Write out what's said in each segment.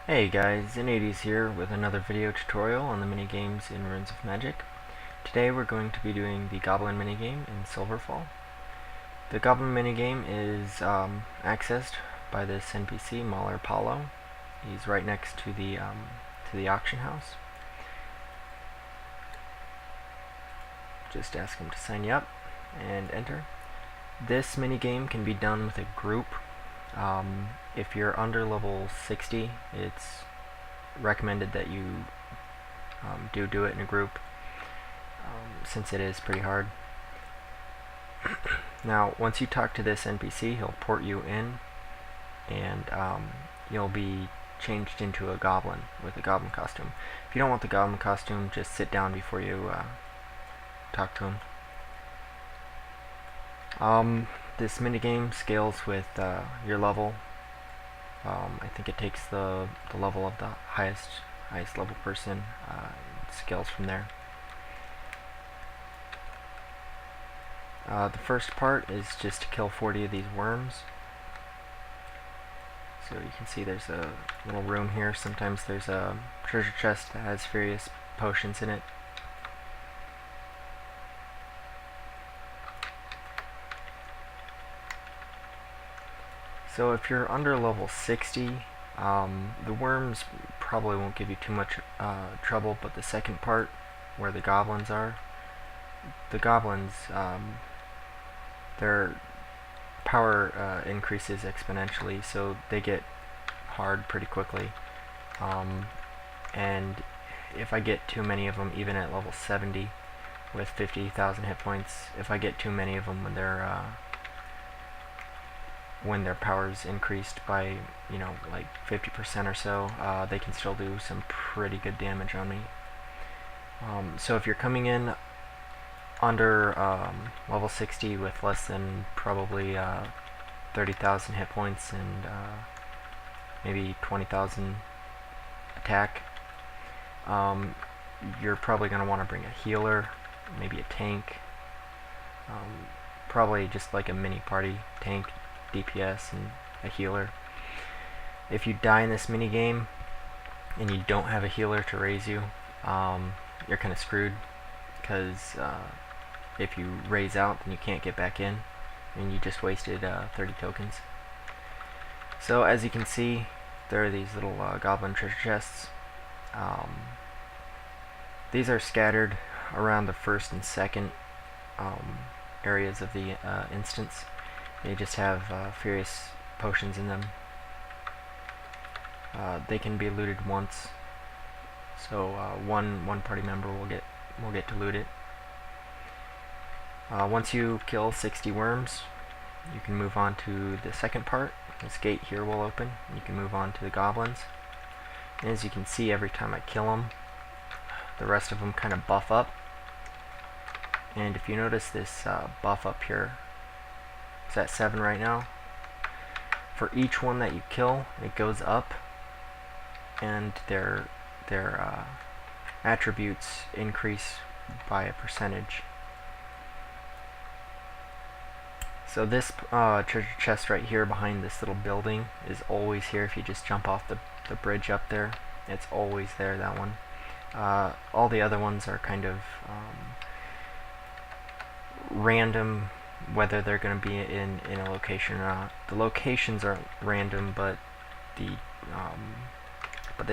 Hey guys, Zenaides here with another video tutorial on the minigames in Runes of Magic. Today we're going to be doing the Goblin minigame in Silverfall. The Goblin minigame is accessed by this NPC, Mahler Paulo. He's right next to the auction house. Just ask him to sign you up and enter. This minigame can be done with a group. If you're under level 60, it's recommended that you do it in a group, since it is pretty hard. Now, once you talk to this NPC, he'll port you in, and you'll be changed into a goblin with a goblin costume. If you don't want the goblin costume, just sit down before you talk to him. This minigame scales with your level. I think it takes the level of the highest level person. It scales from there. The first part is just to kill 40 of these worms. So you can see there's a little room here. Sometimes there's a treasure chest that has various potions in it. So if you're under level 60, the worms probably won't give you too much trouble, but the second part, where the goblins are, the goblins, their power increases exponentially, so they get hard pretty quickly. And if I get too many of them, even at level 70, with 50,000 hit points, if I get too many of them when their power's increased by, like 50% or so, they can still do some pretty good damage on me. So if you're coming in under level 60 with less than probably 30,000 hit points and maybe 20,000 attack, you're probably going to want to bring a healer, maybe a tank, probably just like a mini party tank, DPS, and a healer. If you die in this minigame and you don't have a healer to raise you, you're kind of screwed, because if you raise out, then you can't get back in, and you just wasted 30 tokens. So as you can see, there are these little goblin treasure chests. These are scattered around the first and second areas of the instance. They just have various potions in them. They can be looted once, so one party member will get to loot it. Once you kill 60 worms, you can move on to the second part. This gate here will open, and you can move on to the goblins. And as you can see, every time I kill them, the rest of them kind of buff up. And if you notice this buff up here, it's at 7 right now. For each one that you kill, it goes up, and their attributes increase by a percentage. So this treasure chest right here behind this little building is always here. If you just jump off the bridge up there, it's always there, that one. All the other ones are kind of random, whether they're going to be in a location or not. The locations are random, but the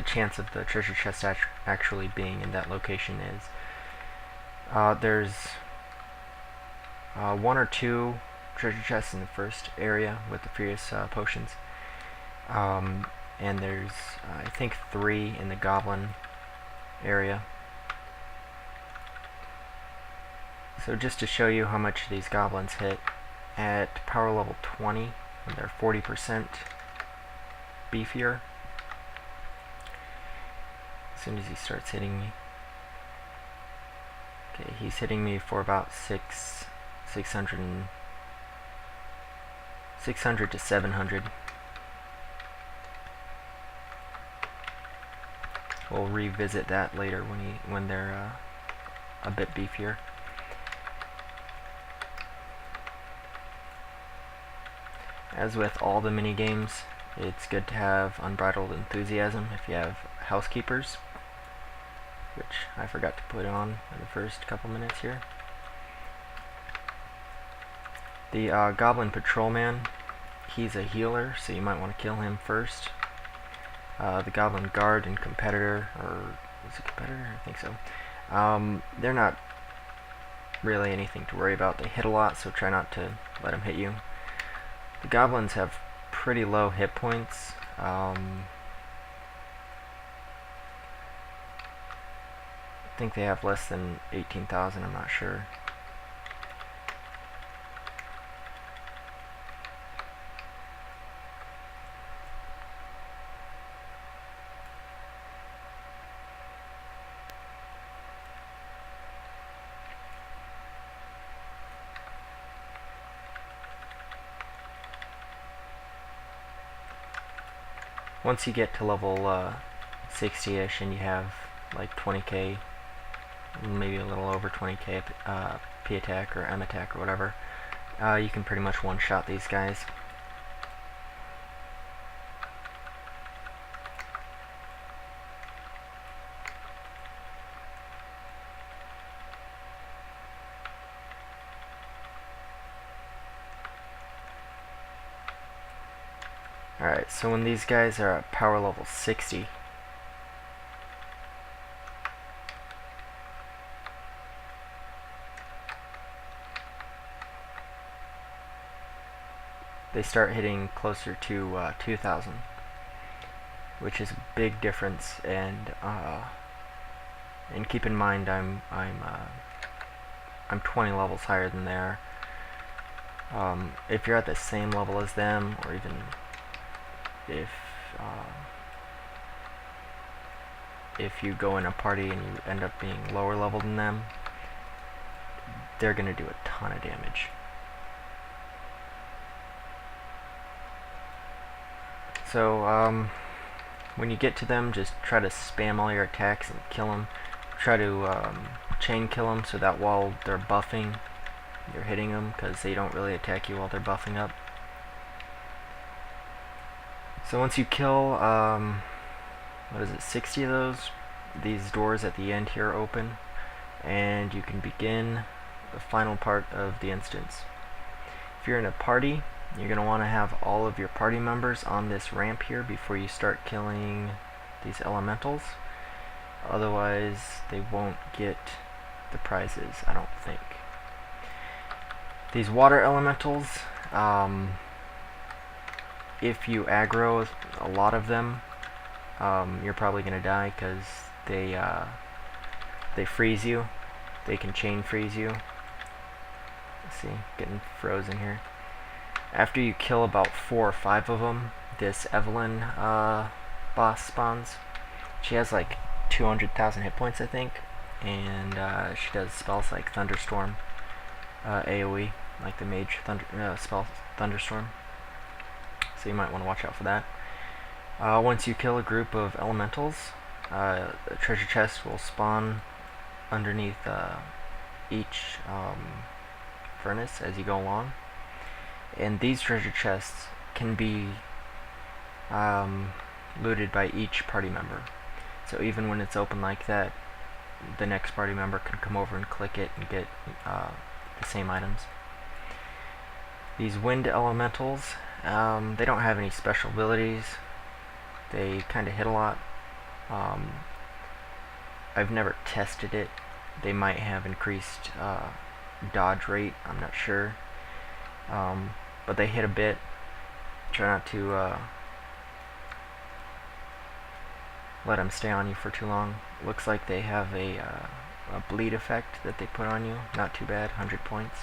chance of the treasure chest actually being in that location is. There's 1 or 2 treasure chests in the first area with the various potions, and there's I think 3 in the goblin area. So just to show you how much these goblins hit, at power level 20, when they're 40% beefier, as soon as he starts hitting me. Okay, he's hitting me for about 600 to 700. We'll revisit that later when they're a bit beefier. As with all the mini games, It's good to have unbridled enthusiasm if you have housekeepers, which I forgot to put on in the first couple minutes here. The Goblin Patrolman, he's a healer, so you might want to kill him first. The Goblin Guard and Competitor, or is it Competitor? I think so. They're not really anything to worry about. They hit a lot, so try not to let them hit you. The Goblins have pretty low hit points. I think they have less than 18,000, I'm not sure. Once you get to level 60-ish and you have like 20k, maybe a little over 20k P attack or M attack or whatever, you can pretty much one-shot these guys. Alright, so when these guys are at power level 60, they start hitting closer to 2,000, which is a big difference. And keep in mind, I'm 20 levels higher than they are. If you're at the same level as them, or even if you go in a party and you end up being lower level than them, they're gonna do a ton of damage. So when you get to them, just try to spam all your attacks and kill them. Try to chain kill them so that while they're buffing, you're hitting them, because they don't really attack you while they're buffing up. So once you kill, what is it, 60 of those, these doors at the end here open, and you can begin the final part of the instance. If you're in a party, you're going to want to have all of your party members on this ramp here before you start killing these elementals. Otherwise, they won't get the prizes, I don't think. These water elementals, if you aggro a lot of them, you're probably going to die, because they freeze you. They can chain freeze you. Let's see, getting frozen here. After you kill about 4 or 5 of them, this Evelyn boss spawns. She has like 200,000 hit points, I think, and she does spells like Thunderstorm, AoE, like the mage spell Thunderstorm. So you might want to watch out for that. Once you kill a group of elementals, a treasure chest will spawn underneath each furnace as you go along. And these treasure chests can be looted by each party member. So even when it's open like that, the next party member can come over and click it and get the same items. These wind elementals, they don't have any special abilities. They kind of hit a lot. I've never tested it. They might have increased dodge rate, I'm not sure. But they hit a bit. Try not to let them stay on you for too long. Looks like they have a bleed effect that they put on you. Not too bad, 100 points.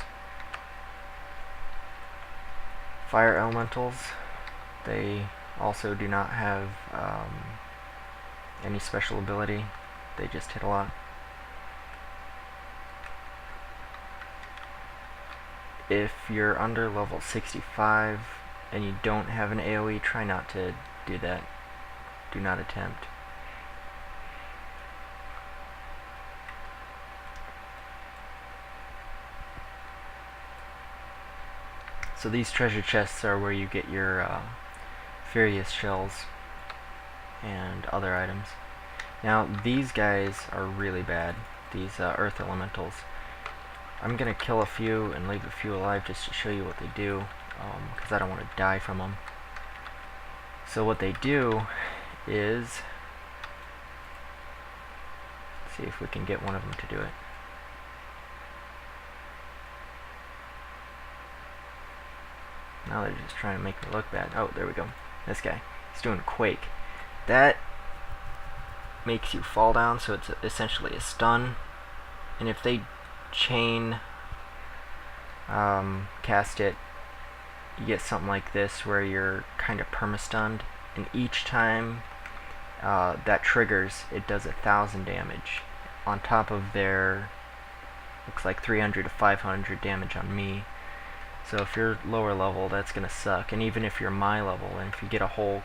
Fire elementals, they also do not have any special ability. They just hit a lot. If you're under level 65 and you don't have an AoE, try not to do that. Do not attempt. So these treasure chests are where you get your various shells and other items. Now these guys are really bad, these earth elementals. I'm gonna kill a few and leave a few alive just to show you what they do, because I don't want to die from them. So what they do is, let's see if we can get one of them to do it. Now they're just trying to make me look bad. Oh, there we go. This guy. He's doing Quake. That makes you fall down, so it's essentially a stun. And if they chain cast it, you get something like this where you're kind of perma-stunned. And each time that triggers, it does 1,000 damage. On top of their, looks like 300 to 500 damage on me. So if you're lower level, that's gonna suck. And even if you're my level, and if you get a whole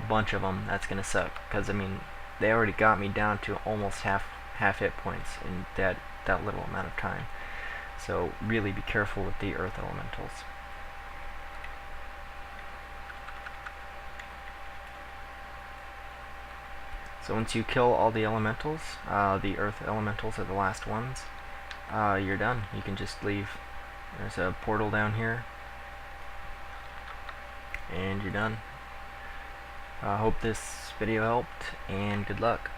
bunch of them, that's gonna suck. Because I mean, they already got me down to almost half hit points in that little amount of time. So really be careful with the earth elementals. So once you kill all the elementals, the earth elementals are the last ones, you're done. You can just leave. There's a portal down here, and you're done. I hope this video helped, and good luck.